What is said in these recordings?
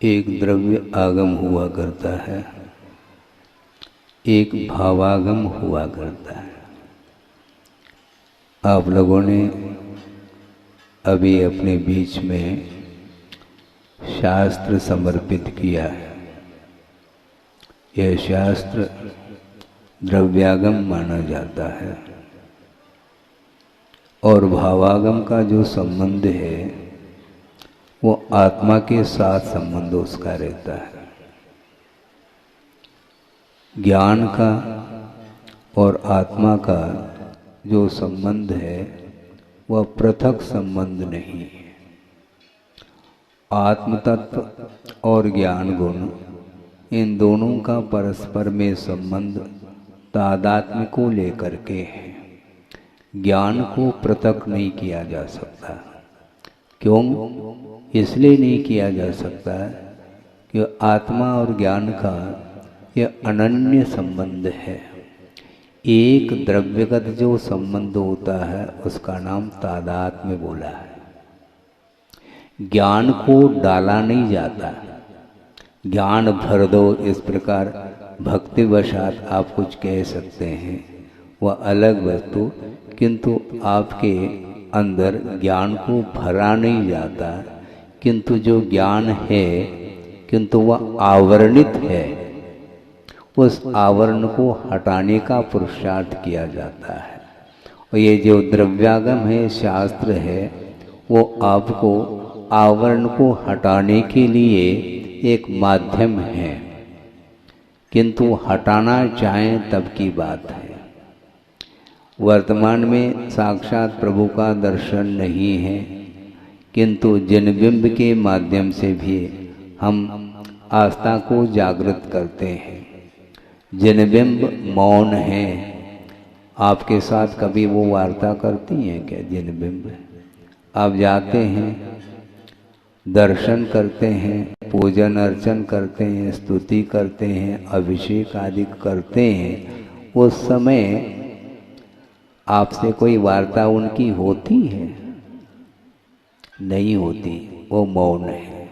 एक द्रव्य आगम हुआ करता है, एक भावागम हुआ करता है। आप लोगों ने अभी अपने बीच में शास्त्र समर्पित किया है। यह शास्त्र द्रव्यागम माना जाता है और भावागम का जो संबंध है वो आत्मा के साथ संबंध उसका रहता है। ज्ञान का और आत्मा का जो संबंध है वह पृथक संबंध नहीं है। आत्म तत्व और ज्ञान गुण, इन दोनों का परस्पर में संबंध तादात्म्य को लेकर के है। ज्ञान को पृथक नहीं किया जा सकता। क्यों? इसलिए नहीं किया जा सकता कि आत्मा और ज्ञान का यह अनन्य संबंध है। एक द्रव्यगत जो संबंध होता है उसका नाम तादात्म्य बोला है। ज्ञान को डाला नहीं जाता। ज्ञान भर दो, इस प्रकार भक्तिवशात आप कुछ कह सकते हैं, वह अलग वस्तु, किंतु आपके अंदर ज्ञान को भरा नहीं जाता। किंतु जो ज्ञान है, किंतु वह आवरणित है, उस आवरण को हटाने का पुरुषार्थ किया जाता है। और ये जो द्रव्यागम है, शास्त्र है, वो आपको आवरण को हटाने के लिए एक माध्यम है। किंतु हटाना चाहें तब की बात है। वर्तमान में साक्षात प्रभु का दर्शन नहीं है, किंतु जनबिंब के माध्यम से भी हम आस्था को जागृत करते हैं। जनबिंब मौन है। आपके साथ कभी वो वार्ता करती हैं क्या जनबिंब? आप जाते हैं, दर्शन करते हैं, पूजन अर्चन करते हैं, स्तुति करते हैं, अभिषेक आदि करते हैं, उस समय आपसे कोई वार्ता उनकी होती है? नहीं होती। वो मौन है,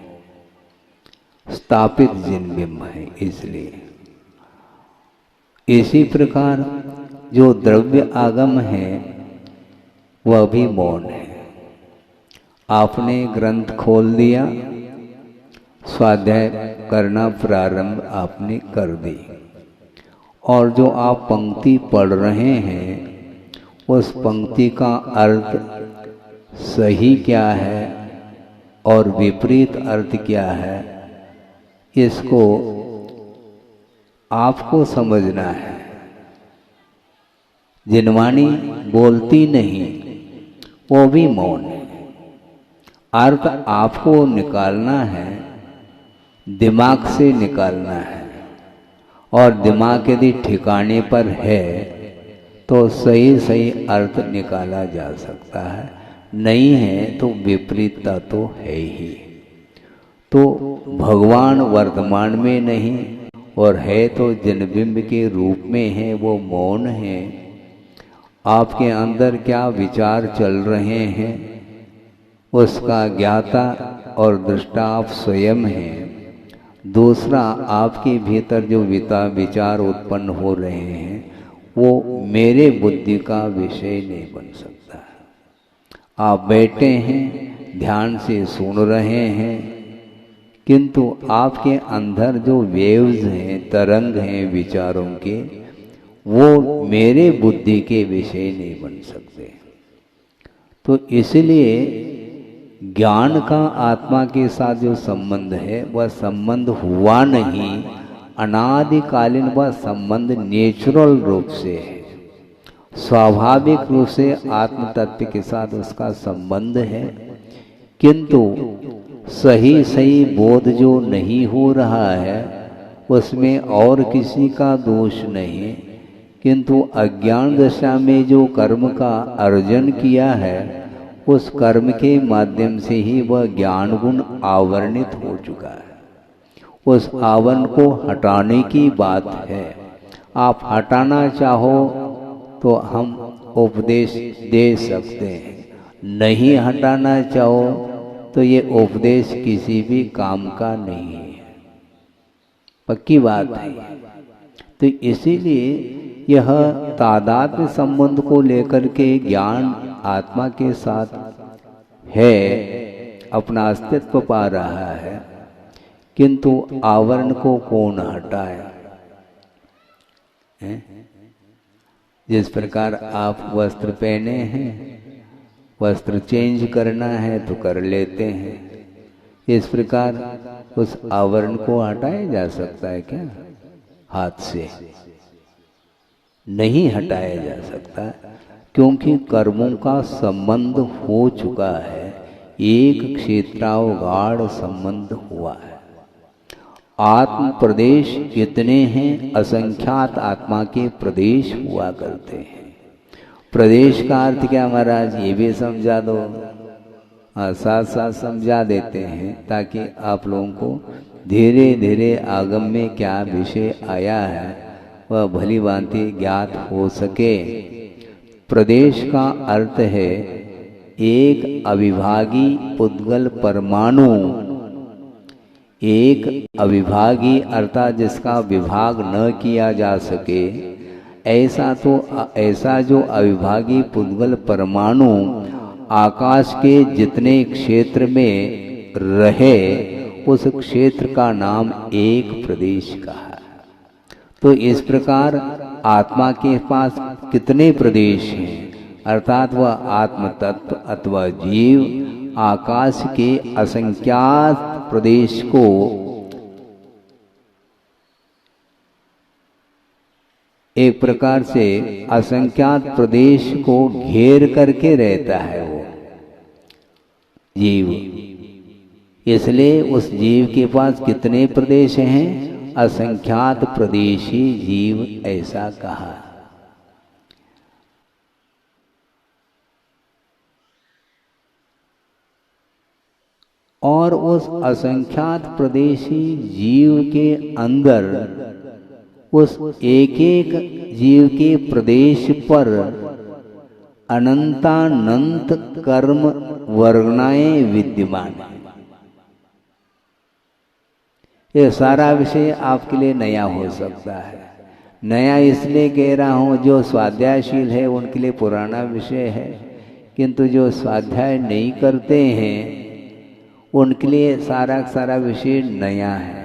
स्थापित जनबिंब है। इसलिए इसी प्रकार जो द्रव्य आगम है वह भी मौन है। आपने ग्रंथ खोल दिया, स्वाध्याय करना प्रारंभ आपने कर दी, और जो आप पंक्ति पढ़ रहे हैं उस पंक्ति का अर्थ सही क्या है और विपरीत अर्थ क्या है, इसको आपको समझना है। जिनवाणी बोलती नहीं, वो भी मौन है। अर्थ आपको निकालना है, दिमाग से निकालना है, और दिमाग यदि ठिकाने पर है तो सही सही अर्थ निकाला जा सकता है। नहीं है तो विपरीतता तो है ही। तो भगवान वर्तमान में नहीं और है तो जनबिंब के रूप में है, वो मौन है। आपके अंदर क्या विचार चल रहे हैं उसका ज्ञाता और दृष्टा आप स्वयं हैं। दूसरा, आपके भीतर जो विचार उत्पन्न हो रहे हैं वो मेरे बुद्धि का विषय नहीं बन सकता। आप बैठे हैं, ध्यान से सुन रहे हैं, किंतु आपके अंदर जो वेव्स हैं, तरंग हैं विचारों के, वो मेरे बुद्धि के विषय नहीं बन सकते। तो इसलिए ज्ञान का आत्मा के साथ जो संबंध है वह संबंध हुआ नहीं, अनादिकालीन वह संबंध नेचुरल रूप से है। स्वाभाविक रूप से आत्म तत्व के साथ उसका संबंध है। किंतु सही सही बोध जो नहीं हो रहा है उसमें और किसी का दोष नहीं, किंतु अज्ञान दशा में जो कर्म का अर्जन किया है उस कर्म के माध्यम से ही वह ज्ञान गुण आवरणित हो चुका है। उस आवरण को हटाने की बात है। आप हटाना चाहो तो हम उपदेश दे सकते हैं, नहीं हटाना चाहो तो ये उपदेश किसी भी काम का नहीं है, पक्की बात है। तो इसीलिए यह तादात्म्य संबंध को लेकर के ज्ञान आत्मा के साथ है, अपना अस्तित्व पा रहा है, किंतु आवरण को कौन हटाए? जिस प्रकार आप वस्त्र पहने हैं, वस्त्र चेंज करना है तो कर लेते हैं, इस प्रकार उस आवरण को हटाया जा सकता है क्या? हाथ से नहीं हटाया जा सकता, क्योंकि कर्मों का संबंध हो चुका है, एक क्षेत्रावगाढ़ संबंध हुआ है। आत्म प्रदेश कितने हैं? असंख्यात आत्मा के प्रदेश हुआ करते हैं। प्रदेश का अर्थ क्या महाराज, ये भी समझा दो। हाँ, साथ साथ समझा देते हैं ताकि आप लोगों को धीरे धीरे आगम में क्या विषय आया है वह भली भांति ज्ञात हो सके। प्रदेश का अर्थ है एक अविभागी पुद्गल परमाणु, एक अविभागी अर्थात जिसका विभाग न किया जा सके, ऐसा जो अविभागी पुद्गल परमाणु आकाश के जितने क्षेत्र में रहे, उस क्षेत्र का नाम एक प्रदेश का है। तो इस प्रकार आत्मा के पास कितने प्रदेश हैं? अर्थात वह आत्म तत्व अथवा जीव आकाश के असंख्यात प्रदेश को एक प्रकार से असंख्यात प्रदेश को घेर करके रहता है वो जीव। इसलिए उस जीव के पास कितने प्रदेश हैं? असंख्यात प्रदेशी जीव, ऐसा कहा। और उस असंख्यात प्रदेशी जीव के अंदर उस एक एक जीव के प्रदेश पर अनंतानंत कर्म वर्गणाएं विद्यमान है। ये सारा विषय आपके लिए नया हो सकता है। नया इसलिए कह रहा हूँ, जो स्वाध्यायशील है उनके लिए पुराना विषय है, किंतु जो स्वाध्याय नहीं करते हैं उनके लिए सारा विषय नया है।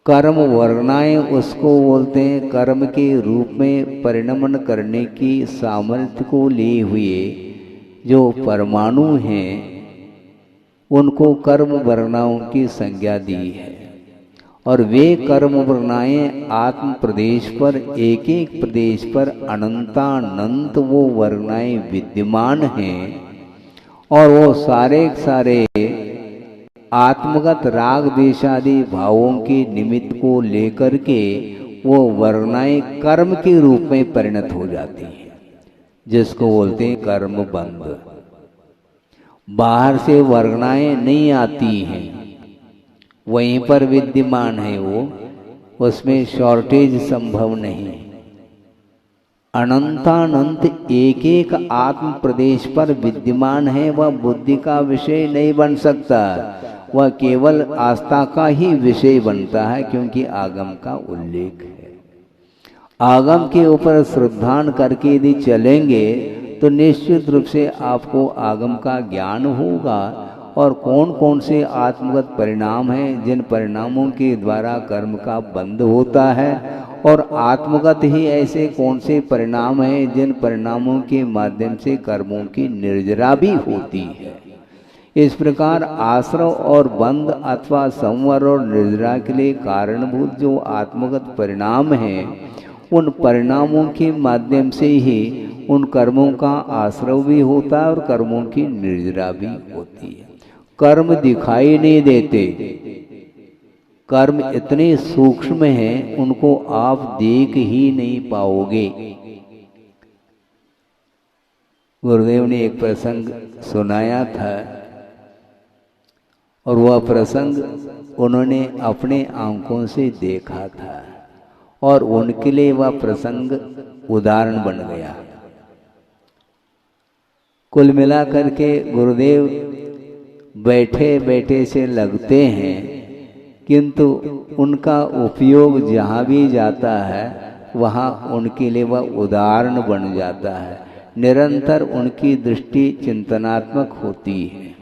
कर्म वर्गणाएं उसको बोलते हैं, कर्म के रूप में परिणमन करने की सामर्थ्य को लिए हुए जो परमाणु हैं, उनको कर्म वर्गणाओं की संज्ञा दी है। और वे कर्म वर्गणाएं आत्म प्रदेश पर, एक एक प्रदेश पर अनंतानंत वो वर्गणाएं विद्यमान हैं। और वो सारे आत्मगत राग देशादि भावों के निमित्त को लेकर के वो वर्गणाएं कर्म के रूप में परिणत हो जाती हैं, जिसको बोलते हैं कर्म बंध। बाहर से वर्गणाएं नहीं आती हैं, वहीं पर विद्यमान है वो, उसमें शॉर्टेज संभव नहीं। अनंतानंत एक एक आत्म प्रदेश पर विद्यमान है, वह बुद्धि का विषय नहीं बन सकता, वह केवल आस्था का ही विषय बनता है, क्योंकि आगम का उल्लेख है। आगम के ऊपर श्रद्धान करके यदि चलेंगे तो निश्चित रूप से आपको आगम का ज्ञान होगा, और कौन कौन से आत्मगत परिणाम हैं जिन परिणामों के द्वारा कर्म का बंध होता है, और आत्मगत ही ऐसे कौन से परिणाम हैं जिन परिणामों के माध्यम से कर्मों की निर्जरा भी होती है। इस प्रकार आश्रव और बंध अथवा संवर और निर्जरा के लिए कारणभूत जो आत्मगत परिणाम हैं, उन परिणामों के माध्यम से ही उन कर्मों का आश्रव भी होता है और कर्मों की निर्जरा भी होती है। कर्म दिखाई नहीं देते, कर्म इतने सूक्ष्म हैं, उनको आप देख ही नहीं पाओगे। गुरुदेव ने एक प्रसंग सुनाया था, और वह प्रसंग उन्होंने अपने आंखों से देखा था, और उनके लिए वह प्रसंग उदाहरण बन गया। कुल मिलाकर के गुरुदेव बैठे बैठे से लगते हैं, किंतु उनका उपयोग जहाँ भी जाता है वहाँ उनके लिए वह उदाहरण बन जाता है। निरंतर उनकी दृष्टि चिंतनात्मक होती है।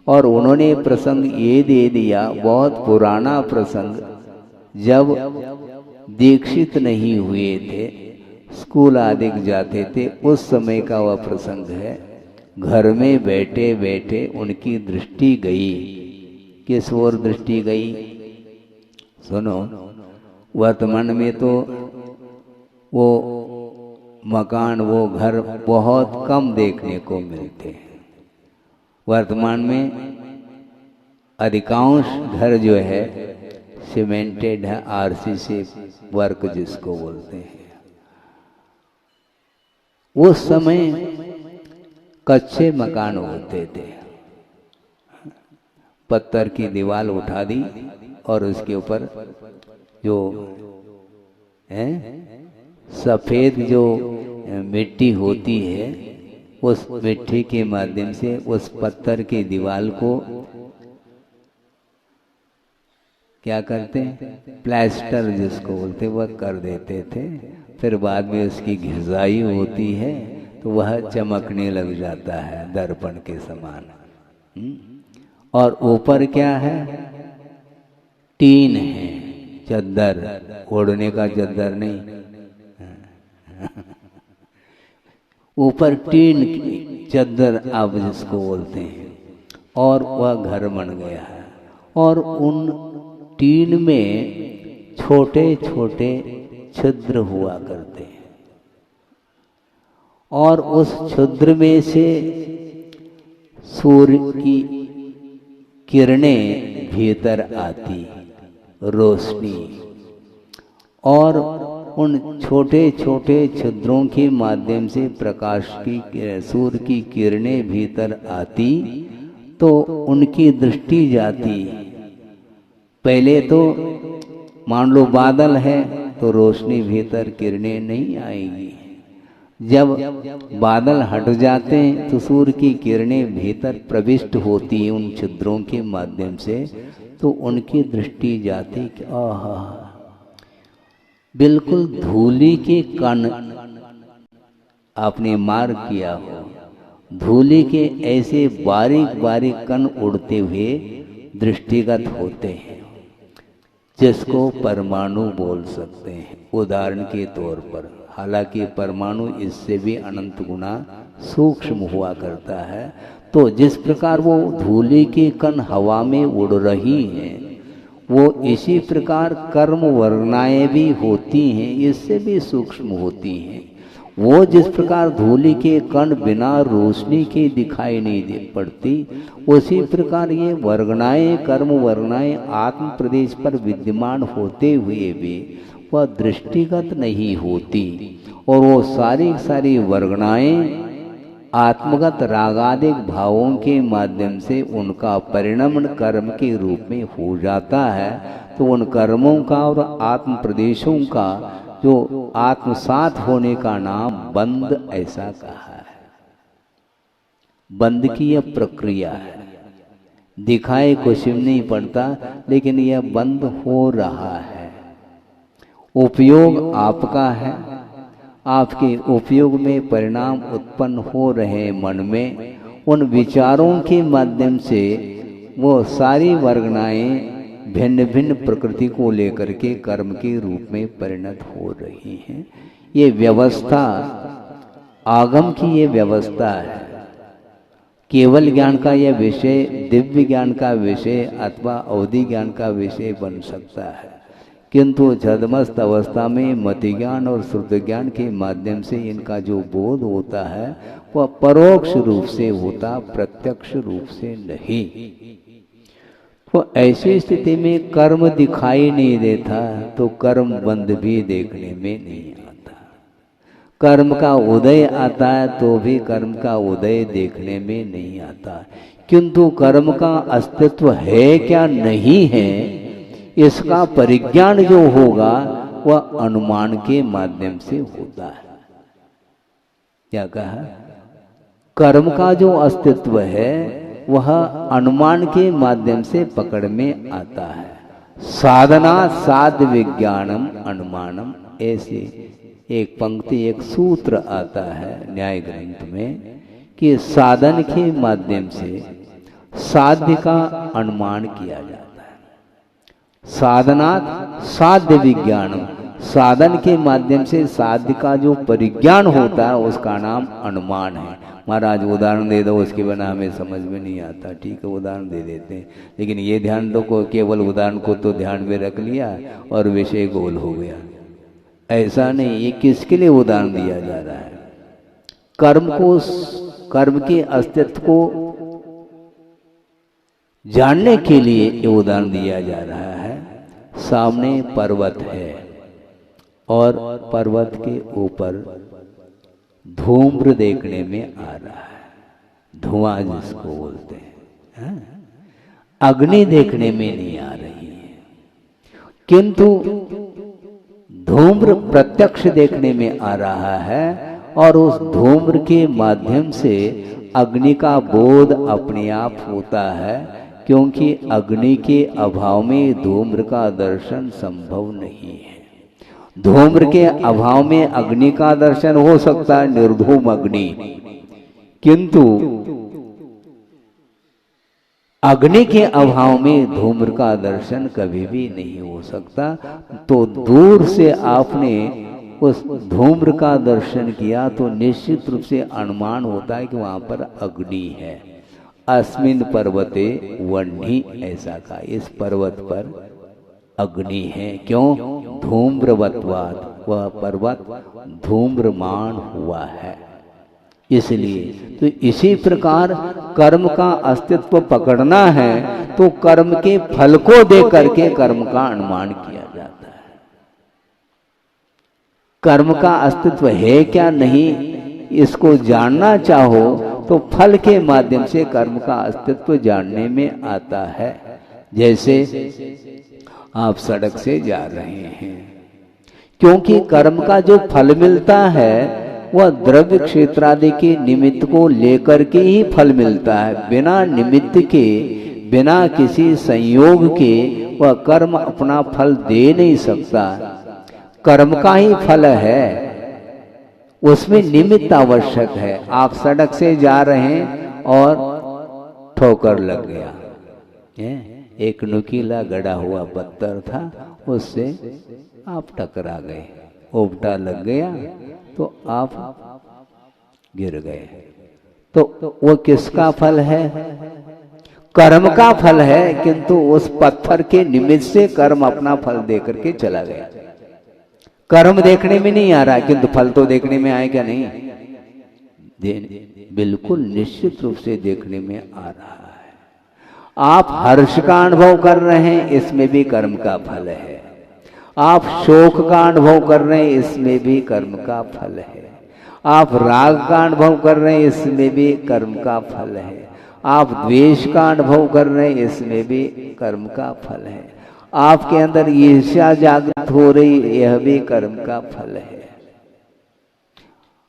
और उन्होंने प्रसंग ये दे दिया, बहुत पुराना प्रसंग, जब दीक्षित नहीं हुए थे, स्कूल आदि जाते थे, उस समय का वह प्रसंग है। घर में बैठे बैठे उनकी दृष्टि गई। किस ओर दृष्टि गई? सुनो, वर्तमान में तो वो मकान, वो घर बहुत कम देखने को मिलते हैं। वर्तमान में अधिकांश घर जो है सीमेंटेड है, आरसी से वर्क जिसको बोलते हैं। उस समय कच्चे मकान होते थे। पत्थर की दीवार उठा दी और उसके ऊपर जो है सफेद जो मिट्टी होती है, उस मिट्टी के माध्यम से उस पत्थर की दीवार को क्या करते हैं, प्लास्टर जिसको बोलते वह कर देते थे। फिर बाद में उसकी घिसाई होती है तो वह चमकने लग जाता है दर्पण के समान। और ऊपर क्या है? टीन है, चद्दर, ओढ़ने का चद्दर नहीं, ऊपर टीन की चद्दर आप जिसको बोलते हैं। और वह घर बन गया है। और उन टीन में छोटे छोटे छिद्र हुआ करते हैं और उस छिद्र में से सूर्य की किरणें भीतर आती, रोशनी, और उन छोटे छोटे छिद्रों के माध्यम से प्रकाश की, सूर्य की किरणें भीतर आती तो उनकी दृष्टि जाती। पहले तो मान लो बादल है तो रोशनी भीतर, किरणें नहीं आएगी। जब बादल हट जाते हैं तो सूर्य की किरणें भीतर प्रविष्ट होती हैं उन छिद्रों के माध्यम से, तो उनकी दृष्टि जाती कि आहा, बिल्कुल धूली के कण आपने मार्क किया हो, धूली के ऐसे बारीक बारीक कण उड़ते हुए दृष्टिगत होते हैं, जिसको परमाणु बोल सकते हैं उदाहरण के तौर पर। हालांकि परमाणु इससे भी अनंत गुना सूक्ष्म हुआ करता है। तो जिस प्रकार वो धूली के कण हवा में उड़ रही हैं, वो इसी प्रकार कर्म वर्णाएं भी होती हैं, इससे भी सूक्ष्म होती हैं। वो जिस प्रकार धूली के कण बिना रोशनी के दिखाई नहीं दे पड़ती, उसी प्रकार ये वर्गणाएं, कर्म वर्गणाएं आत्म प्रदेश पर विद्यमान होते हुए भी वह दृष्टिगत नहीं होती। और वो सारी सारी वर्गणाएं आत्मगत रागादिक भावों के माध्यम से उनका परिणमन कर्म के रूप में हो जाता है। तो उन कर्मों का और आत्म प्रदेशों का जो आत्मसात होने का नाम बंध ऐसा कहा है। बंध की यह प्रक्रिया है, दिखाए कुछ नहीं पड़ता, लेकिन यह बंद हो रहा है। उपयोग आपका है, आपके उपयोग में परिणाम उत्पन्न हो रहे मन में, उन विचारों के माध्यम से वो सारी वर्गणाएं भिन्न भिन्न प्रकृति को लेकर के कर्म के रूप में परिणत हो रही हैं। ये व्यवस्था आगम की ये व्यवस्था है। केवल ज्ञान का यह विषय दिव्य ज्ञान का विषय अथवा अवधि ज्ञान का विषय बन सकता है, किंतु छद्मस्त अवस्था में मति ज्ञान और शुद्ध ज्ञान के माध्यम से इनका जो बोध होता है वह परोक्ष रूप से होता, प्रत्यक्ष रूप से नहीं। तो ऐसी स्थिति में कर्म दिखाई नहीं देता तो कर्म बंध भी देखने में नहीं आता। कर्म का उदय आता है तो भी कर्म का उदय देखने में नहीं आता। किंतु कर्म का अस्तित्व है क्या नहीं है, इसका परिज्ञान जो होगा वह अनुमान के माध्यम से होता है। क्या कहा? कर्म का जो अस्तित्व है वह अनुमान के माध्यम से पकड़ में आता है। साधना साध्य विज्ञानम अनुमानम, ऐसे एक पंक्ति एक सूत्र आता है न्याय ग्रंथ में कि साधन के माध्यम से साध्य का अनुमान किया जाता है। साधनात् साध्य विज्ञानम, साधन के माध्यम से साध्य का जो परिज्ञान होता है उसका नाम अनुमान है। महाराज उदाहरण दे दो, उसके बिना हमें समझ में नहीं आता। ठीक है, उदाहरण दे देते हैं, लेकिन ये ध्यान दो को केवल उदाहरण को तो ध्यान में रख लिया और विषय गोल हो गया। ऐसा नहीं, ये किसके लिए उदाहरण दिया जा रहा है? कर्म को, कर्म के अस्तित्व को जानने के लिए ये उदाहरण दिया जा रहा है। सामने पर्वत है और पर्वत के ऊपर धूम्र देखने में आ रहा है, धुआं जिसको बोलते हैं। अग्नि देखने में नहीं आ रही है, किंतु धूम्र प्रत्यक्ष देखने में आ रहा है और उस धूम्र के माध्यम से अग्नि का बोध अपने आप होता है, क्योंकि अग्नि के अभाव में धूम्र का दर्शन संभव नहीं है। धूम्र के अभाव में अग्नि का दर्शन हो सकता है, निर्धूम अग्नि, किंतु अग्नि के अभाव में धूम्र का दर्शन कभी भी नहीं हो सकता। तो दूर से आपने उस धूम्र का दर्शन किया तो निश्चित रूप से अनुमान होता है कि वहां पर अग्नि है। अस्मिन पर्वते वह्नि, ऐसा का इस पर्वत पर अग्नि है। क्यों? धूम्रवत्वात्, वह पर्वत धूम्रमान हुआ है इसलिए। तो इसी प्रकार कर्म का अस्तित्व पकड़ना है तो कर्म के फल को देख करके कर्म का अनुमान किया जाता है। कर्म का अस्तित्व है क्या नहीं, इसको जानना चाहो तो फल के माध्यम से कर्म का अस्तित्व जानने में आता है। जैसे आप सड़क से जा रहे हैं, क्योंकि कर्म का जो फल मिलता है वह द्रव्य क्षेत्रादि के निमित्त को लेकर के ही फल मिलता है। बिना निमित्त के, बिना किसी संयोग के वह कर्म अपना फल दे नहीं सकता। कर्म का ही फल है, उसमें निमित्त आवश्यक है। आप सड़क से जा रहे हैं और ठोकर लग गया, एक नुकीला गड़ा हुआ पत्थर था, उससे आप टकरा गए, ओपटा लग गया तो आप गिर गए। तो वो किसका फल है? कर्म का फल है, किंतु उस पत्थर के निमित्त से कर्म अपना फल देकर के चला गया। कर्म देखने में नहीं आ रहा, किंतु फल तो देखने में आए क्या? नहीं, बिल्कुल निश्चित रूप से देखने में आ रहा है। आप हर्ष का अनुभव कर रहे हैं, इसमें भी कर्म का फल है। आप शोक का अनुभव कर रहे हैं, इसमें भी कर्म का फल है। आप राग का अनुभव कर रहे हैं, इसमें भी कर्म का फल है। आप द्वेष का अनुभव कर रहे हैं, इसमें भी कर्म का फल है। आपके अंदर ईर्ष्या जागृत हो रही, यह भी कर्म का फल है।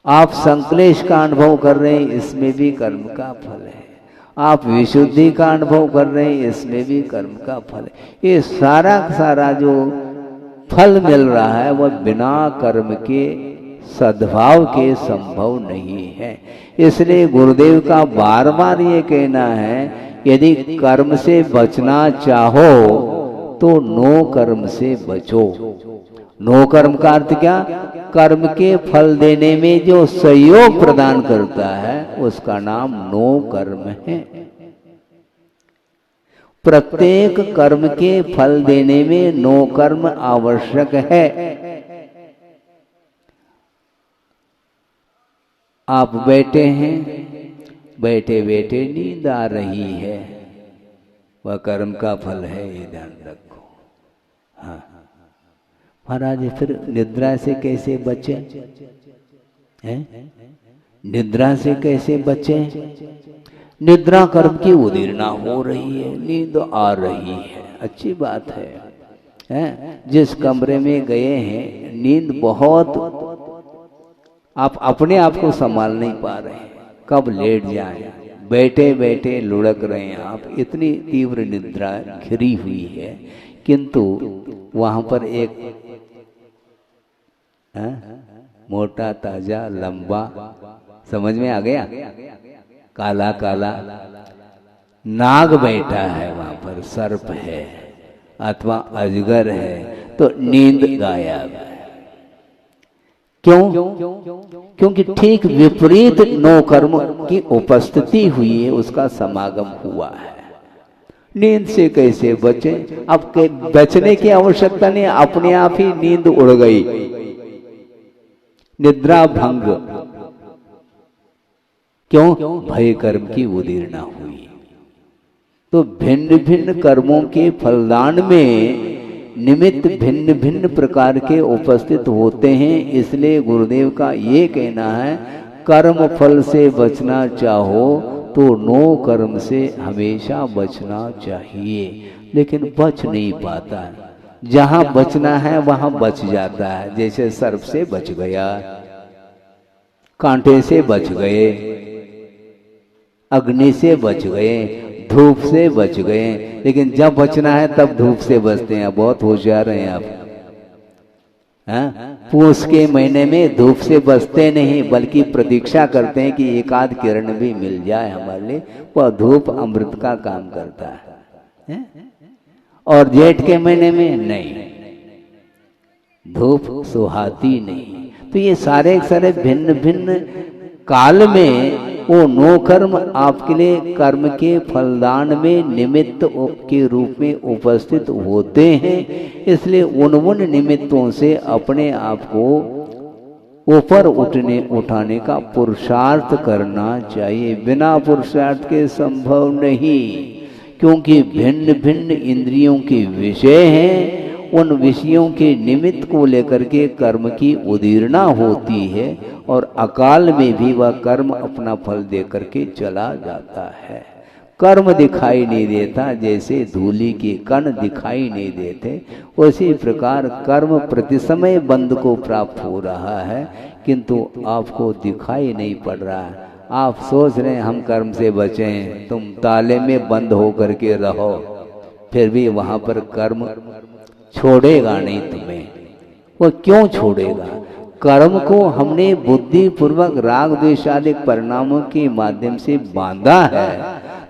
आप संक्लेश का अनुभव कर रहे हैं, इसमें भी कर्म का फल है। आप विशुद्धि का अनुभव कर रहे हैं, इसमें भी कर्म का फल है। ये सारा सारा जो फल मिल रहा है वह बिना कर्म के, सद्भाव के संभव नहीं है। इसलिए गुरुदेव का बार बार ये कहना है, यदि कर्म से बचना चाहो तो नो कर्म से बचो। नो कर्म का अर्थ क्या? कर्म के फल देने में जो सहयोग प्रदान करता है उसका नाम नो कर्म है। प्रत्येक कर्म के फल देने में नो कर्म आवश्यक है। आप बैठे हैं, बैठे बैठे नींद आ रही है, वह कर्म का फल है, ये ध्यान रखो। हाँ महाराज, फिर निद्रा से कैसे बचे हैं? निद्रा से कैसे बचे? निद्रा कर्म की उदीर्णा हो रही है, नींद आ रही है, अच्छी बात है। जिस कमरे में गए हैं नींद बहुत, आप अपने आप को संभाल नहीं पा रहे हैं, कब लेट जाएं, बैठे बैठे लुढ़क रहे हैं आप, इतनी तीव्र निद्रा घिरी हुई है, किंतु वहां पर एक मोटा ताजा लंबा, समझ में आ गया, काला काला नाग बैठा है वहां पर, सर्प है अथवा अजगर है, तो नींद गायब है। क्यों? क्योंकि ठीक विपरीत नौ कर्म की उपस्थिति हुई है, उसका समागम हुआ है। नींद से कैसे बचे? अब बचने की आवश्यकता नहीं, अपने आप ही नींद उड़ गई, निद्रा भंग। क्यों? भय कर्म की उदीर्णा हुई। तो भिन्न भिन्न कर्मों के फलदान में निमित्त भिन्न भिन्न प्रकार के उपस्थित होते हैं। इसलिए गुरुदेव का ये कहना है, कर्म फल से बचना चाहो तो नो कर्म से हमेशा बचना चाहिए। लेकिन बच नहीं पाता, जहां बचना है वहां बच जाता है। जैसे सर्प से बच गया, कांटे से बच गए, अग्नि से बच गए, धूप से बच गए, लेकिन जब बचना है तब धूप से बचते हैं। बहुत होशियार हैं आप। पूस के महीने में धूप से बचते नहीं, बल्कि प्रतीक्षा करते हैं कि एक आध किरण भी मिल जाए हमारे लिए। वह धूप अमृत का काम करता है। और जेठ के महीने में नहीं, धूप सुहाती नहीं। तो ये सारे सारे भिन्न भिन्न काल में वो नो कर्म आपके लिए कर्म के फलदान में निमित्त के रूप में उपस्थित होते हैं। इसलिए उन निमित्तों से अपने आप को ऊपर उठाने का पुरुषार्थ करना चाहिए। बिना पुरुषार्थ के संभव नहीं, क्योंकि भिन्न भिन्न इंद्रियों के विषय हैं। उन विषयों के निमित्त को लेकर के कर्म की उदीर्णा होती है, और अकाल में भी वह कर्म अपना फल दे करके चला जाता है। कर्म दिखाई नहीं देता, जैसे धूलि के कण दिखाई नहीं देते, उसी प्रकार कर्म प्रति समय बंध को प्राप्त हो रहा है, किंतु आपको दिखाई नहीं पड़ रहा है। आप सोच रहे हैं हम कर्म से बचें, तुम ताले में बंद होकर के रहो, फिर भी वहां पर कर्म छोड़ेगा नहीं तुम्हें। वो क्यों छोड़ेगा? कर्म को हमने बुद्धि पूर्वक राग द्वेष आदि परिणामों के माध्यम से बांधा है,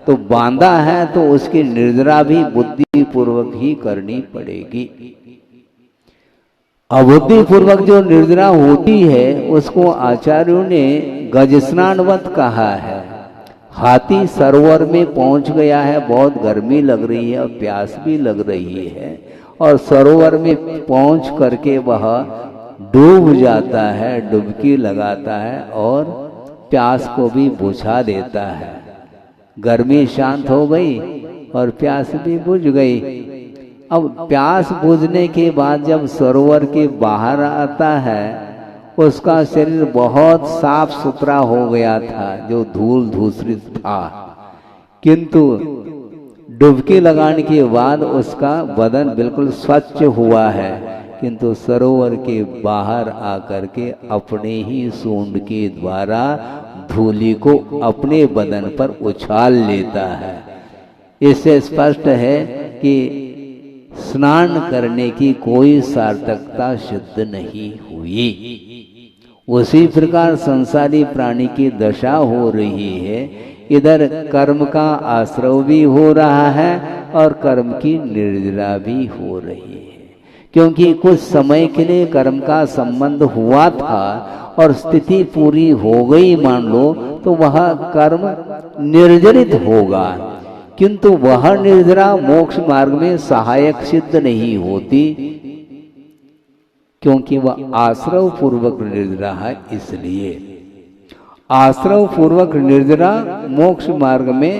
तो बांधा है तो उसकी निर्जरा भी बुद्धि पूर्वक ही करनी पड़ेगी। अबुद्धि पूर्वक जो निर्जरा होती है उसको आचार्यों ने गज स्नानवत कहा है। हाथी सरोवर में पहुंच गया है, बहुत गर्मी लग रही है और प्यास भी लग रही है, और सरोवर में पहुंच करके वह डूब जाता है, डुबकी लगाता है और प्यास को भी बुझा देता है। गर्मी शांत हो गई और प्यास भी बुझ गई। अब प्यास बुझने के बाद जब सरोवर के बाहर आता है, उसका शरीर बहुत साफ सुथरा हो गया था, जो धूल धूसरित था, किंतु डुबकी लगाने के बाद उसका बदन बिल्कुल स्वच्छ हुआ है। किंतु सरोवर के बाहर आकर के अपने ही सूंड के द्वारा धूलि को अपने बदन पर उछाल लेता है। इससे स्पष्ट है कि स्नान करने की कोई सार्थकता सिद्ध नहीं हुई। उसी प्रकार संसारी प्राणी की दशा हो रही है। इधर कर्म का आश्रव भी हो रहा है और कर्म की निर्जरा भी हो रही है, क्योंकि कुछ समय के लिए कर्म का संबंध हुआ था और स्थिति पूरी हो गई मान लो, तो वह कर्म निर्जरित होगा, किंतु वह निर्जरा मोक्ष मार्ग में सहायक सिद्ध नहीं होती, क्योंकि वह आश्रव पूर्वक निर्जरा है। इसलिए आश्रव पूर्वक निर्जरा मोक्ष मार्ग में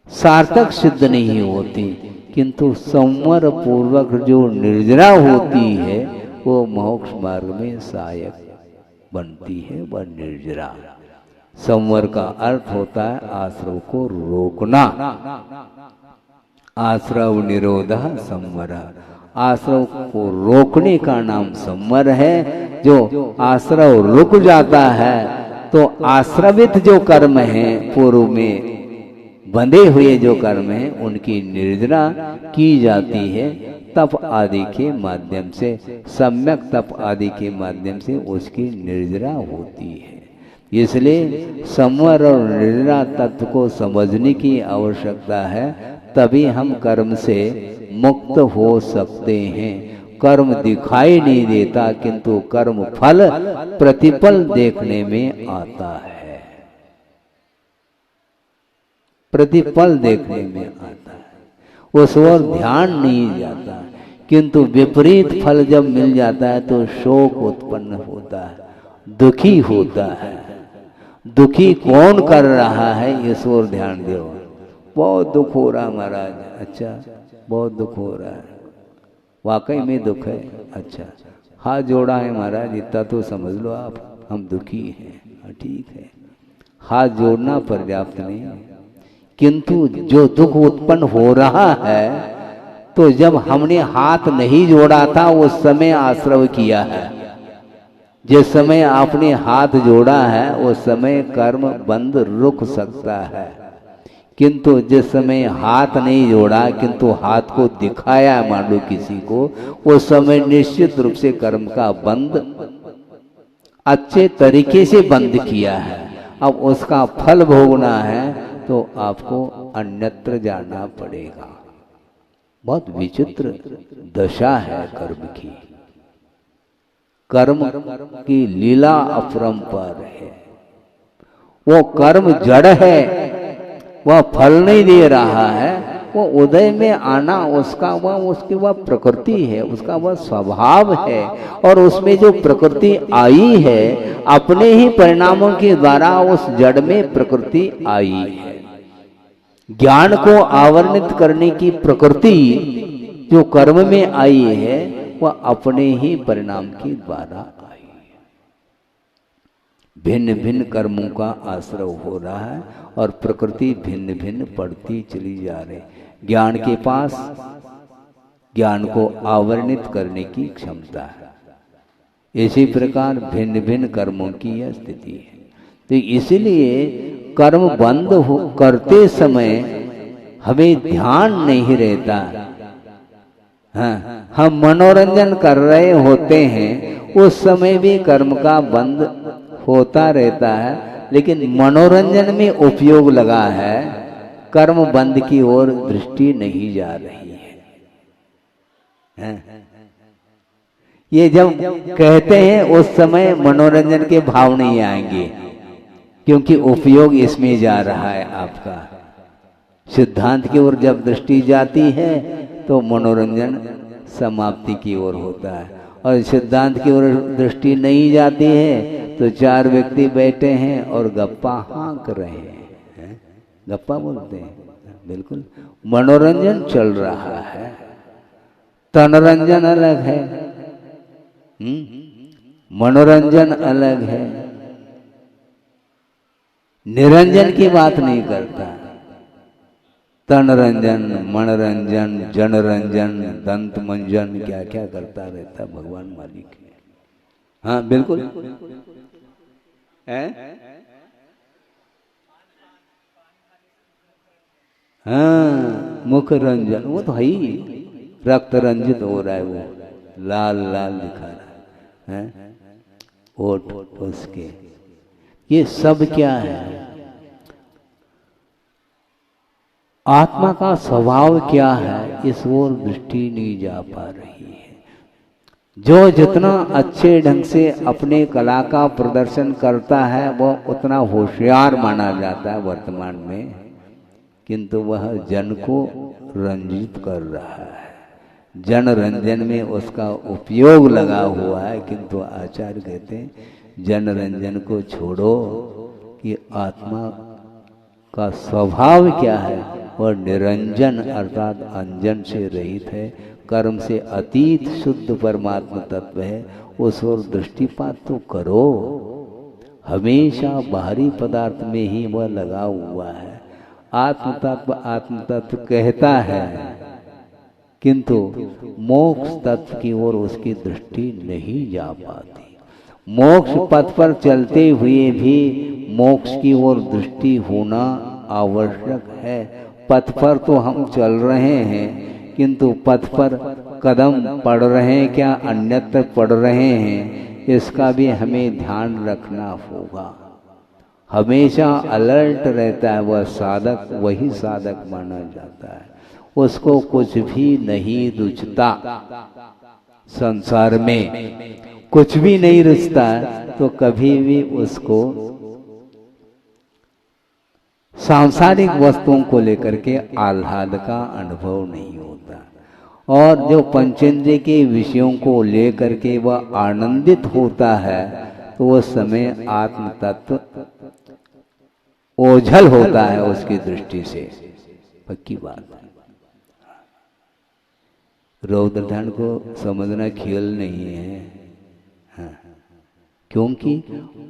सार्थक सिद्ध नहीं होती, किंतु संवर पूर्वक जो निर्जरा होती है वो मोक्ष मार्ग में सहायक बनती है। वह निर्जरा संवर का अर्थ होता है आश्रव को रोकना। आश्रव निरोधः संवर, आश्रव को रोकने का नाम संवर है। जो आश्रव रुक जाता है तो आश्रवित जो कर्म है, पूर्व में बंधे हुए जो कर्म हैं, उनकी निर्जरा की जाती है तप आदि के माध्यम से, सम्यक तप आदि के माध्यम से उसकी निर्जरा होती है। इसलिए संवर और निर्जरा तत्व को समझने की आवश्यकता है, तभी हम कर्म से मुक्त हो सकते हैं। कर्म दिखाई नहीं देता, किंतु कर्म फल प्रतिफल देखने में आता है, प्रतिफल देखने में आता है, उस ओर ध्यान नहीं जाता। किंतु विपरीत फल जब मिल जाता है तो शोक उत्पन्न होता है, दुखी होता है। दुखी कौन कर रहा है, इस ओर ध्यान दो। बहुत दुख हो रहा महाराज, अच्छा बहुत दुख हो रहा है, वाकई में दुख है, अच्छा हाथ जोड़ा है महाराज, इतना तो समझ लो आप, हम दुखी हैं, ठीक है, हाथ जोड़ना पर्याप्त नहीं है। किंतु जो दुख उत्पन्न हो रहा है, तो जब हमने हाथ नहीं जोड़ा था उस समय आश्रव किया है। जिस समय आपने हाथ जोड़ा है उस समय कर्म बंद रुक सकता है, किंतु जिस समय हाथ नहीं जोड़ा किंतु हाथ को दिखाया मान लो किसी को, उस समय निश्चित रूप से कर्म का बंद अच्छे तरीके से बंद किया है। अब उसका फल भोगना है तो आपको अन्यत्र जाना पड़ेगा। बहुत विचित्र दशा है कर्म की, कर्म की लीला अपरंपार है। वो कर्म जड़ है, वह फल नहीं दे रहा है, वो उदय में आना उसका उसकी वह प्रकृति है, उसका वह स्वभाव है। और उसमें जो प्रकृति आई है अपने ही परिणामों के द्वारा उस जड़ में प्रकृति आई है। ज्ञान को आवरणित करने की प्रकृति जो कर्म में आई है वह अपने ही परिणाम के द्वारा आई है। भिन्न भिन्न कर्मों का आश्रय हो रहा है और प्रकृति भिन्न भिन्न पड़ती चली जा रही। ज्ञान के पास ज्ञान को आवरणित करने की क्षमता है, इसी प्रकार भिन्न भिन्न कर्मों की यह स्थिति है। तो इसलिए कर्म बंद करते समय हमें ध्यान नहीं रहता। हाँ, हम मनोरंजन कर रहे होते हैं, उस समय भी कर्म का बंद होता रहता है, लेकिन मनोरंजन में उपयोग लगा है, कर्म बंद की ओर दृष्टि नहीं जा रही है। हाँ? ये जब कहते हैं उस समय मनोरंजन के भाव नहीं आएंगे, क्योंकि उपयोग इसमें जा रहा है आपका। सिद्धांत की ओर जब दृष्टि जाती है तो मनोरंजन समाप्ति की ओर होता है, और सिद्धांत की ओर दृष्टि नहीं जाती है तो चार व्यक्ति बैठे हैं और गप्पा हाँक रहे हैं, गप्पा बोलते हैं, बिल्कुल मनोरंजन चल रहा है। तनरंजन अलग है, मनोरंजन अलग है, निरंजन की बात नहीं करता। तनरंजन, मनरंजन, जनरंजन, दंत मंजन, क्या क्या करता रहता भगवान मालिक है। हाँ बिल्कुल है? हाँ मुख रंजन, वो तो है ही, रक्त रंजित हो रहा है, वो लाल लाल दिखा रहा है, ओठ उसके, ये सब क्या है? आत्मा का स्वभाव क्या है, इस ओर दृष्टि नहीं जा पा रही है। जो जितना अच्छे ढंग से अपने कला का प्रदर्शन करता है वह उतना होशियार माना जाता है वर्तमान में, किंतु वह जन को रंजित कर रहा है, जन रंजन में उसका उपयोग लगा हुआ है। किंतु आचार्य कहते हैं जन रंजन को छोड़ो, कि आत्मा का स्वभाव क्या है, वह निरंजन अर्थात अंजन से रहित है, कर्म से अतीत शुद्ध परमात्मा तत्व है। उस ओर दृष्टिपात तो करो, हमेशा बाहरी पदार्थ में ही वह लगा हुआ है। आत्म तत्व कहता है, किंतु मोक्ष तत्व की ओर उसकी दृष्टि नहीं जा पाती। मोक्ष पथ पर चलते हुए भी मोक्ष की ओर दृष्टि होना आवश्यक है। पथ पर तो हम चल रहे हैं, किंतु पथ पर कदम पड़ रहे हैं क्या अन्यत्र पड़ रहे हैं, इसका भी हमें ध्यान रखना होगा। हमेशा अलर्ट रहता है वह साधक, वही साधक माना जाता है। उसको कुछ भी नहीं रुचता, संसार में कुछ भी नहीं रुचता, तो कभी भी उसको सांसारिक वस्तुओं को लेकर के आह्लाद का अनुभव नहीं होता। और जो पंचेंद्रिय के विषयों को लेकर के वह आनंदित होता है, तो उस समय आत्म तत्व ओझल होता है उसकी दृष्टि से। पक्की बात है। रौद्र ध्यान को समझना खेल नहीं है। हाँ। क्योंकि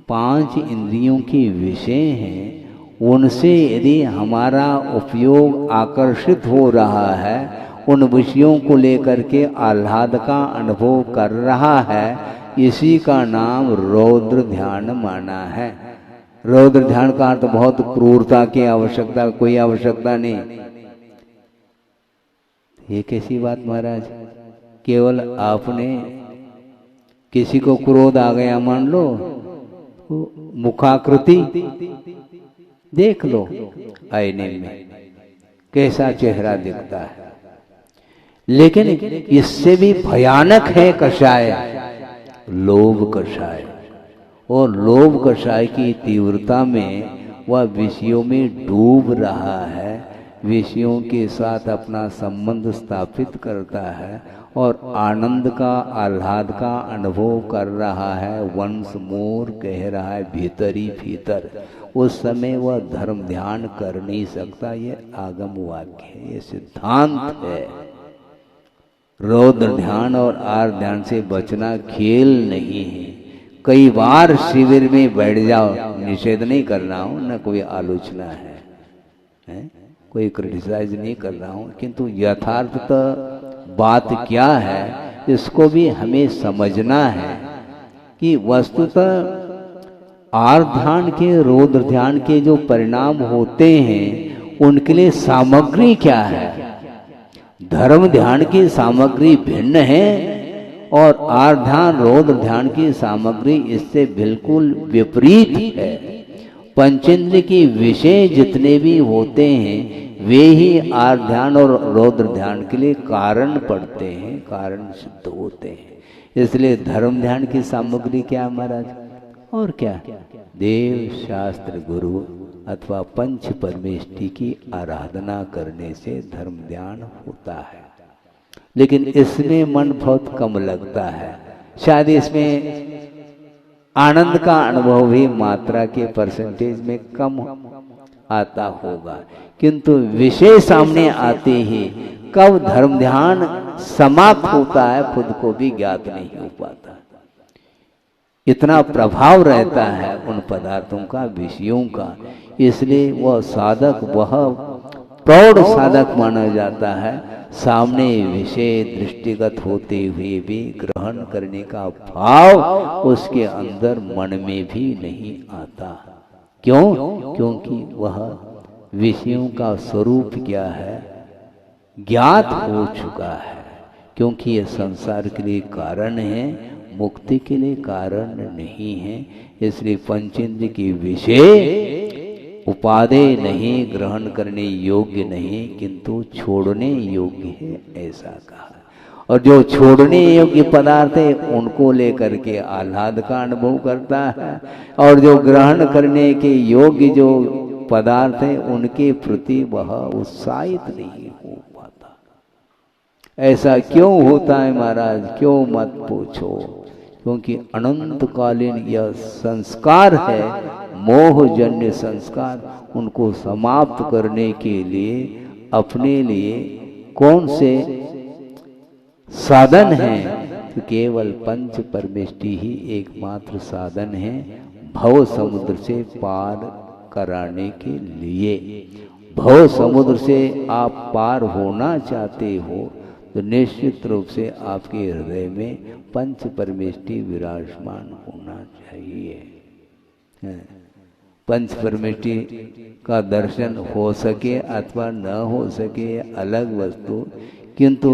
5 इंद्रियों के विषय हैं, उनसे यदि हमारा उपयोग आकर्षित हो रहा है, उन विषयों को लेकर के आह्लाद का अनुभव कर रहा है, इसी का नाम रौद्र ध्यान माना है। रौद्र ध्यान का अर्थ बहुत क्रूरता की आवश्यकता, कोई आवश्यकता नहीं। ये कैसी बात महाराज, केवल आपने किसी को क्रोध आ गया मान लो, मुखाकृति देख लो आईने में, कैसा चेहरा दिखता है। लेकिन इससे भी भयानक है कषाय, लोभ कषाय। और लोभ कषाय की तीव्रता में वह विषयों में डूब रहा है, विषयों के साथ अपना संबंध स्थापित करता है और आनंद का आह्लाद का अनुभव कर रहा है। वंस मोर कह रहा है भीतर ही भीतर। उस समय वह धर्म ध्यान कर नहीं सकता। ये आगम वाक्य है, ये सिद्धांत है। रौद्र ध्यान और आर्द्र ध्यान से बचना खेल नहीं है। कई बार शिविर में बैठ जाओ, निषेध नहीं कर रहा हूं, न कोई आलोचना है? कोई क्रिटिसाइज नहीं कर रहा हूं, किंतु यथार्थ बात क्या है इसको भी हमें समझना है कि वस्तुतः आर्द्र ध्यान के रौद्र ध्यान के जो परिणाम होते हैं उनके लिए सामग्री क्या है। धर्म ध्यान की सामग्री भिन्न है और आर्द्र ध्यान रौद्र ध्यान की सामग्री इससे बिल्कुल विपरीत है। पंचेंद्रिय के विषय जितने भी होते हैं वे ही आर्द्र ध्यान और रौद्र ध्यान के लिए कारण पड़ते हैं, कारण सिद्ध होते हैं। इसलिए धर्म ध्यान की सामग्री क्या महाराज, और क्या, देव शास्त्र गुरु अथवा पंच परमेष्टि की आराधना करने से धर्म ध्यान होता है। लेकिन इसमें मन बहुत कम लगता है। शायद इसमें आनंद का अनुभव भी मात्रा के परसेंटेज में कम आता होगा, किंतु विषय सामने आते ही कब धर्म ध्यान समाप्त होता है खुद को भी ज्ञात नहीं हो पाता। इतना प्रभाव रहता है उन पदार्थों का, विषयों का। इसलिए वह साधक, वह प्रौढ़ साधक माना जाता है। सामने विषय दृष्टिगत होते हुए भी ग्रहण करने का भाव उसके अंदर मन में भी नहीं आता। क्यों? क्योंकि वह विषयों का स्वरूप क्या है ज्ञात हो चुका है। क्योंकि ये संसार के लिए कारण है, मुक्ति के लिए कारण नहीं है। इसलिए पंचेंद्रिय के विषय उपादेय नहीं, ग्रहण करने योग्य नहीं, किंतु छोड़ने योग्य है, ऐसा कहा। और जो छोड़ने योग्य पदार्थ है उनको लेकर के आह्लाद का अनुभव करता है, और जो ग्रहण करने के योग्य जो पदार्थ है उनके प्रति वह उत्साहित नहीं हो पाता। ऐसा क्यों होता है महाराज? क्यों मत पूछो। क्योंकि अनंतकालीन यह संस्कार है, मोहजन्य संस्कार, उनको समाप्त करने के लिए अपने लिए कौन से साधन हैं? तो केवल पंच परमेष्टि ही एकमात्र साधन है भव समुद्र से पार कराने के लिए। भव समुद्र से आप पार होना चाहते हो तो निश्चित रूप से आपके हृदय में पंच परमेष्टि विराजमान होना पंच परमेष्टि का दर्शन हो सके अथवा न हो सके अलग वस्तु, किंतु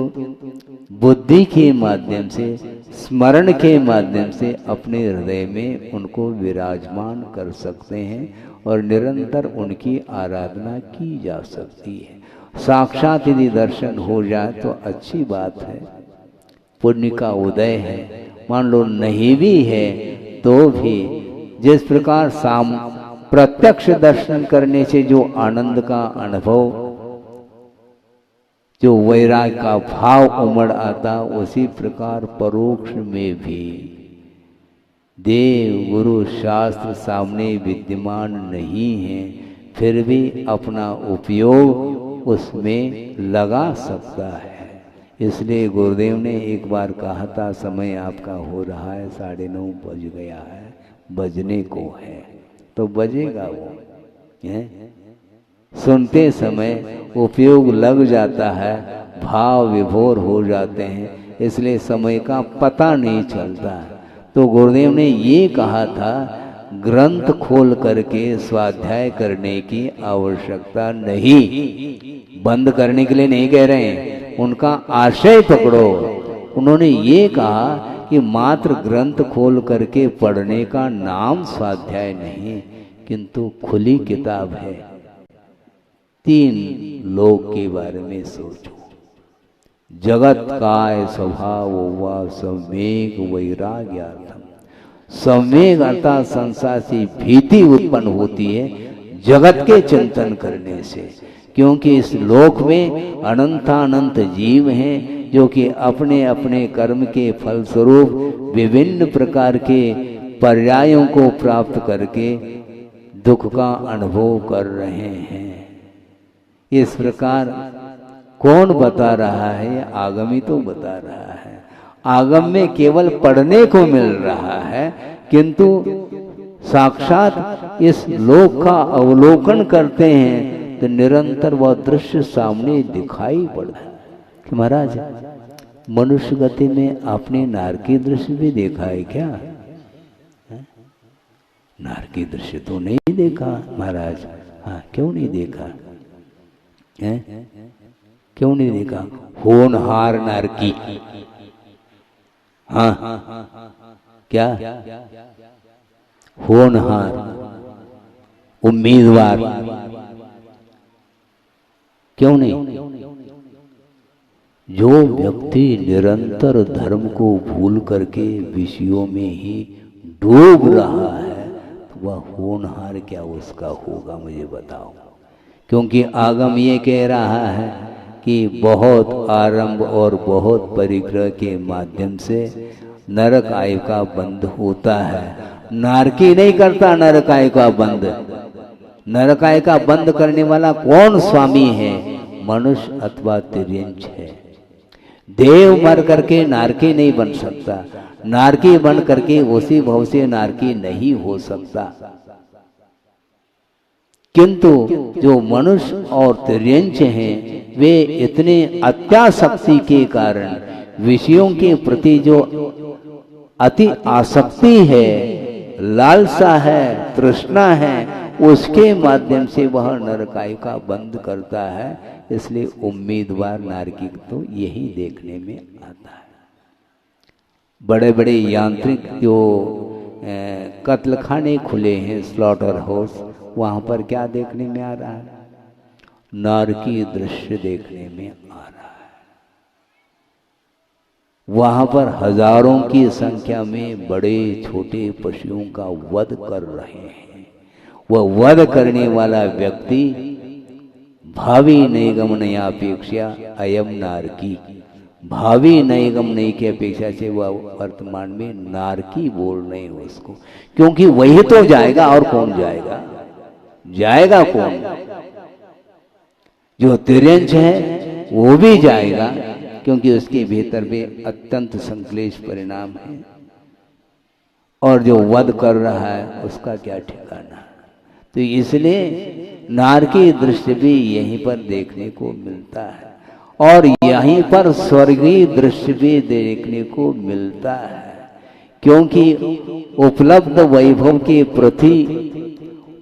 बुद्धि के माध्यम से, स्मरण के माध्यम से अपने हृदय में उनको विराजमान कर सकते हैं और निरंतर उनकी आराधना की जा सकती है। साक्षात यदि दर्शन हो जाए तो अच्छी बात है, पुण्य का उदय है। मान लो नहीं भी है तो भी जिस प्रकार प्रत्यक्ष दर्शन करने से जो आनंद का अनुभव, जो वैराग्य का भाव उमड़ आता, उसी प्रकार परोक्ष में भी देव गुरु शास्त्र सामने विद्यमान नहीं है, फिर भी अपना उपयोग उसमें लगा सकता है। इसलिए गुरुदेव ने एक बार कहा था, समय आपका हो रहा है, 9:30 बज गया है, बजने को है, तो बजेगा वो है। सुनते समय उपयोग लग जाता है, भाव विभोर हो जाते हैं, इसलिए समय का पता नहीं चलता। तो गुरुदेव ने ये कहा था, ग्रंथ खोल करके स्वाध्याय करने की आवश्यकता नहीं, बंद करने के लिए नहीं कह रहे हैं, उनका आशय पकड़ो। उन्होंने ये कहा कि मात्र ग्रंथ खोल करके पढ़ने का नाम स्वाध्याय नहीं, किंतु खुली किताब है। 3 लोक के बारे में सोचो। जगत काय स्वभाव हुआ सम्यक वैराग्यार्थम। सम्यक अर्थात संसार से भीति उत्पन्न होती है जगत के चिंतन करने से, क्योंकि इस लोक में अनंतानंत जीव हैं जो कि अपने अपने कर्म के फलस्वरूप विभिन्न प्रकार के पर्यायों को प्राप्त करके दुख का अनुभव कर रहे हैं। इस प्रकार कौन बता रहा है? आगम ही तो बता रहा है। आगम में केवल पढ़ने को मिल रहा है, किंतु साक्षात इस लोक का अवलोकन करते हैं तो निरंतर वह दृश्य सामने दिखाई पड़ता है कि महाराज मनुष्य गति में आपने नारकी दृश्य भी देखा है क्या? नारकी दृश्य तो नहीं देखा महाराज। हाँ, क्यों नहीं देखा है? क्यों नहीं देखा? होनहार नारकी। हाँ, क्या होनहार उम्मीदवार, क्यों नहीं? जो व्यक्ति निरंतर धर्म को भूल करके विषयों में ही डूब रहा है, तो वह होनहार क्या उसका होगा? मुझे बताओ। क्योंकि आगम ये कह रहा है कि बहुत आरंभ और बहुत परिग्रह के माध्यम से नरक आयु का बंध होता है। नारकी नहीं करता नरक आयु का बंध। नरक आयु का बंद करने वाला कौन स्वामी है? मनुष्य अथवा तिर्यंच है। देव मर करके नारकी नहीं बन सकता, नारकी बन करके उसी भव से नारकी नहीं हो सकता। किंतु जो मनुष्य और तिर्यंच हैं, वे इतने अत्यासक्ति के कारण विषयों के प्रति जो अति आसक्ति है, लालसा है, तृष्णा है, उसके माध्यम से वह नरकायु का बंद करता है। इसलिए उम्मीदवार नारकी तो यही देखने में आता है। बड़े बड़े यांत्रिक जो कत्ल खाने खुले हैं, स्लॉटर हाउस, वहां पर क्या देखने में आ रहा है? नारकी दृश्य देखने में आ रहा है। वहां पर हजारों की संख्या में बड़े छोटे पशुओं का वध कर रहे हैं। वह वध करने वाला व्यक्ति भावी नैगमनयापेक्षा अयम नारकी, भावी नैगमनय की अपेक्षा से वह वर्तमान में नारकी बोल रहे हैं उसको, क्योंकि वही तो जाएगा और कौन जाएगा? जाएगा कौन? जो तिर्यंच है वो भी जाएगा, क्योंकि उसके भीतर भी अत्यंत संक्लेश परिणाम है, और जो वध कर रहा है उसका क्या ठिकाना। तो इसलिए नारकी दृश्य भी यहीं पर देखने को मिलता है, और यहीं पर स्वर्गीय दृश्य भी देखने को मिलता है। क्योंकि उपलब्ध वैभव के प्रति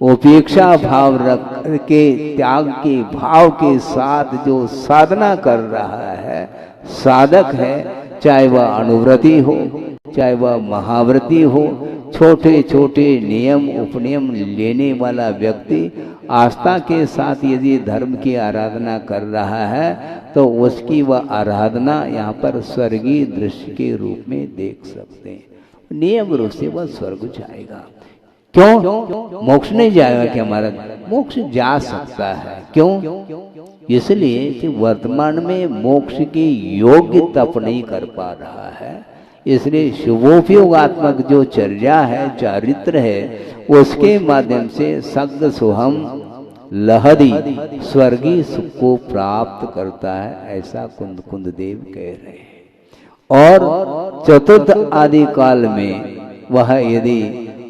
उपेक्षा भाव रख के, त्याग के भाव के साथ जो साधना कर रहा है, साधक है, चाहे वह अनुव्रती हो, चाहे वह महाव्रती हो, छोटे छोटे नियम उपनियम लेने वाला व्यक्ति आस्था के साथ यदि धर्म की आराधना कर रहा है तो उसकी वह आराधना यहाँ पर स्वर्गीय दृश्य के रूप में देख सकते हैं। नियम रूप से वह स्वर्ग जाएगा। क्यों? मोक्ष नहीं जाएगा कि हमारा? मोक्ष जा सकता है। क्यों? इसलिए कि वर्तमान में मोक्ष के योग्य तप नहीं कर पा रहा है। इसलिए शुभोपयोगात्मक जो चर्या है, चारित्र है, उसके माध्यम से सग्ग सुहम लहरी स्वर्गीय सुख को प्राप्त करता है, ऐसा कुंद कुंद देव कह रहे हैं। और चतुर्थ आदि काल में वह यदि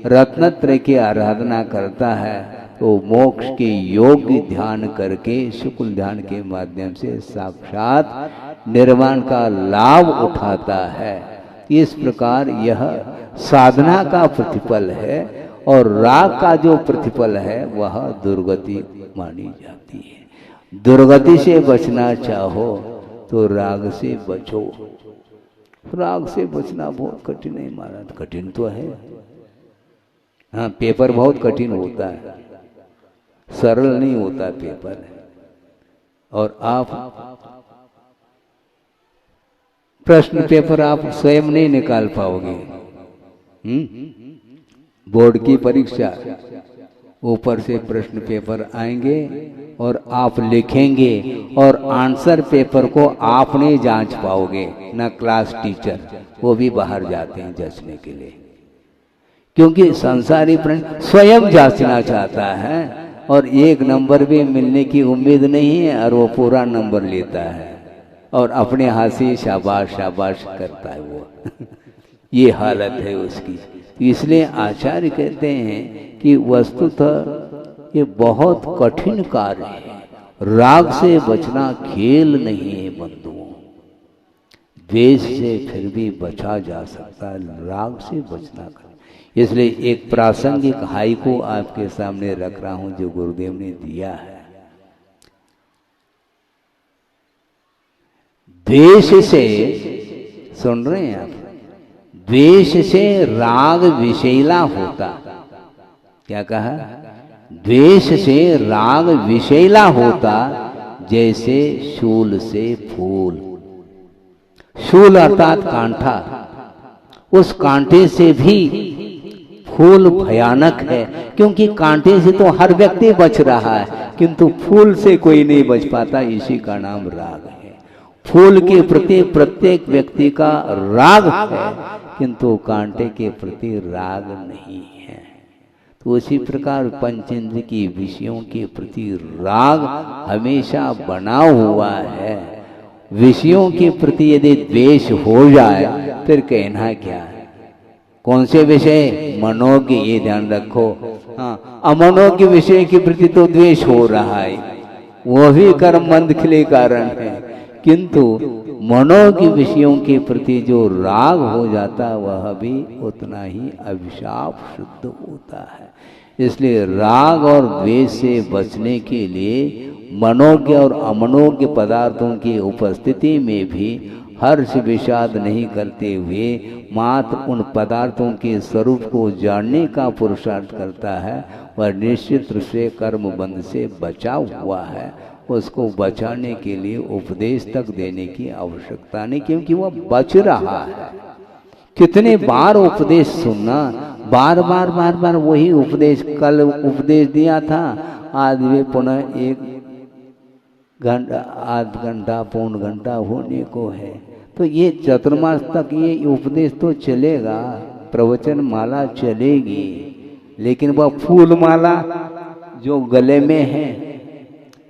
रत्नत्रय की आराधना करता है तो मोक्ष के योग्य ध्यान करके शुक्ल ध्यान के माध्यम से साक्षात निर्वाण का लाभ उठाता है। इस प्रकार यह साधना का प्रतिफल है और राग का जो प्रतिफल है वह दुर्गति मानी जाती है। दुर्गति से बचना चाहो तो राग से बचो। राग से बचना बहुत कठिन है महाराज। कठिन तो है, हाँ, पेपर बहुत कठिन होता है, सरल नहीं होता पेपर। और आप प्रश्न पेपर आप स्वयं नहीं निकाल पाओगे। बोर्ड की परीक्षा, ऊपर से प्रश्न पेपर आएंगे और आप लिखेंगे और आंसर पेपर को आप नहीं जांच पाओगे, ना क्लास टीचर, वो भी बाहर जाते हैं जांचने के लिए। क्योंकि संसारी प्रश्न स्वयं जांचना चाहता है और एक नंबर भी मिलने की उम्मीद नहीं है और वो पूरा नंबर लेता है और अपने हाथ से शाबाश शाबाश करता है वो। ये हालत है उसकी। इसलिए आचार्य कहते हैं कि वस्तुतः ये बहुत कठिन कार्य है। राग से बचना खेल नहीं है बंधुओं। द्वेष से फिर भी बचा जा सकता है, राग से बचना। इसलिए एक प्रासंगिक हाइकू आपके सामने रख रहा हूं जो गुरुदेव ने दिया है। द्वेष से, सुन रहे हैं आप, द्वेष से राग विषैला होता। क्या कहा? द्वेष से राग विषैला होता जैसे शूल से फूल। शूल अर्थात कांटा, उस कांटे से भी फूल भयानक है, क्योंकि कांटे से तो हर व्यक्ति बच रहा है किंतु फूल से कोई नहीं बच पाता। इसी का नाम राग है। फूल के प्रति प्रत्येक व्यक्ति का राग है किंतु कांटे के प्रति राग नहीं है। तो उसी प्रकार पंचेंद्र की विषयों के प्रति राग हमेशा बना हुआ है। विषयों के प्रति यदि द्वेष हो जाए फिर कहना क्या है? कौन से विषय? मनोज्ञ, ये ध्यान रखो। हाँ, अमनोज्ञ विषय के प्रति तो द्वेष हो रहा है, वो भी कर्म मंद के कारण है, किंतु मनोज्ञ विषयों के प्रति जो राग हो जाता वह भी उतना ही अभिशाप शुद्ध होता है। इसलिए राग और द्वेष से बचने के लिए मनोज्ञ और अमनोज्ञ पदार्थों की उपस्थिति में भी हर्ष विषाद नहीं करते हुए मात्र उन पदार्थों के स्वरूप को जानने का पुरुषार्थ करता है, वह निश्चित रूप से कर्म बंध से बचा हुआ है। उसको बचाने के लिए उपदेश तक देने की आवश्यकता नहीं, क्योंकि वह बच रहा है। कितने बार उपदेश सुनना, बार बार बार बार वही उपदेश। कल उपदेश दिया था, आज वे पुनः एक घंटा, आध घंटा, पौन घंटा होने को है। तो ये चतुर्मास तक ये उपदेश तो चलेगा, प्रवचन माला चलेगी, लेकिन वह फूल माला जो गले में है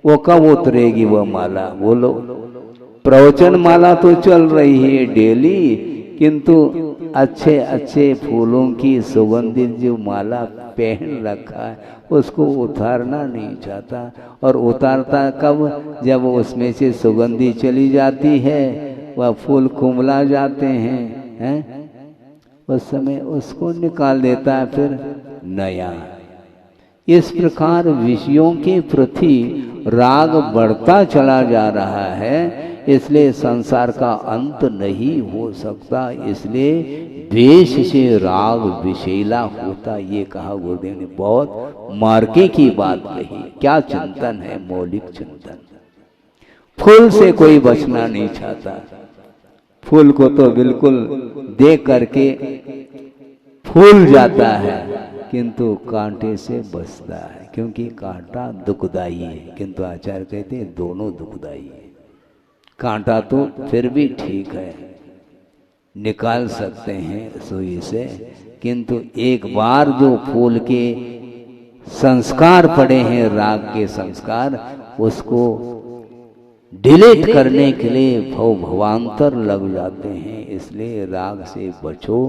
वो कब उतरेगी? वह माला बोलो। प्रवचन माला तो चल रही है डेली, किंतु अच्छे अच्छे फूलों की सुगंधित जो माला पहन रखा है उसको उतारना नहीं चाहता। और उतारता कब? जब उसमें से सुगंधी चली जाती है, वह फूल कुमला जाते हैं, उस समय उसको निकाल देता है फिर नया। इस प्रकार विषयों के प्रति राग बढ़ता चला जा रहा है, इसलिए संसार का अंत नहीं हो सकता। इसलिए द्वेष से राग विषैला होता, ये कहा गुरुदेव ने। बहुत मार्के की बात कही। क्या चिंतन है, मौलिक चिंतन। फूल से कोई बचना नहीं चाहता। फूल को तो बिल्कुल देख करके फूल जाता है, किंतु कांटे से बचता है, क्योंकि कांटा दुखदाई है। किंतु आचार्य कहते हैं दोनों दुखदाई है। कांटा तो फिर भी ठीक है, निकाल सकते हैं सुई से, किंतु एक बार जो फूल के संस्कार पड़े हैं, राग के संस्कार, उसको डिलीट करने के लिए भवांतर लग जाते हैं। इसलिए राग से बचो,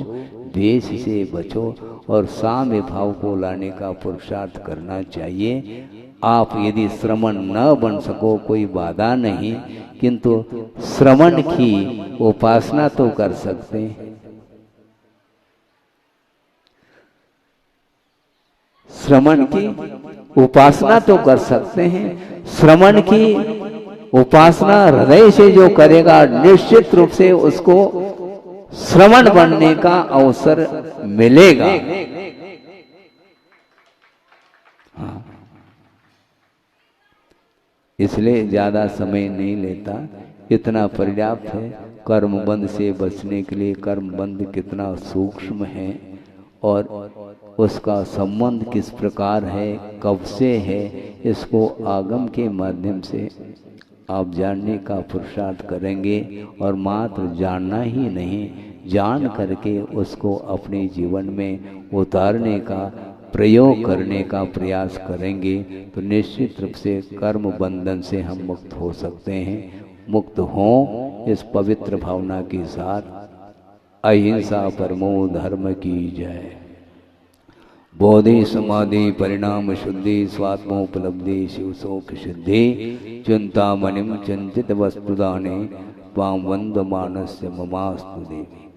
द्वेष से बचो और साम्य भाव को लाने का पुरुषार्थ करना चाहिए। आप यदि श्रवण न बन सको कोई बाधा नहीं, किंतु श्रवण की उपासना तो कर सकते हैं। श्रवण की उपासना तो कर सकते हैं। श्रवण की उपासना हृदय से जो करेगा, निश्चित रूप से उसको श्रवण बनने का अवसर मिलेगा। हाँ, इसलिए ज्यादा समय नहीं लेता, इतना पर्याप्त है। कर्म बंध से बचने के लिए कर्म बंध कितना सूक्ष्म है और उसका संबंध किस प्रकार है, कब से है, इसको आगम के माध्यम से आप जानने का पुरुषार्थ करेंगे। और मात्र जानना ही नहीं, जान करके उसको अपने जीवन में उतारने का, प्रयोग करने का प्रयास करेंगे, तो निश्चित रूप से कर्म बंधन से हम मुक्त हो सकते हैं। मुक्त हों इस पवित्र भावना के साथ। अहिंसा परमो धर्म की जय। बोधि समाधि परिणाम शुद्धि स्वात्मोपलब्धि शिव शोक सिद्धि चिंतामणिम चिंतित वस्तुदाने त्वां वंदमानस्य ममास्तु देवी।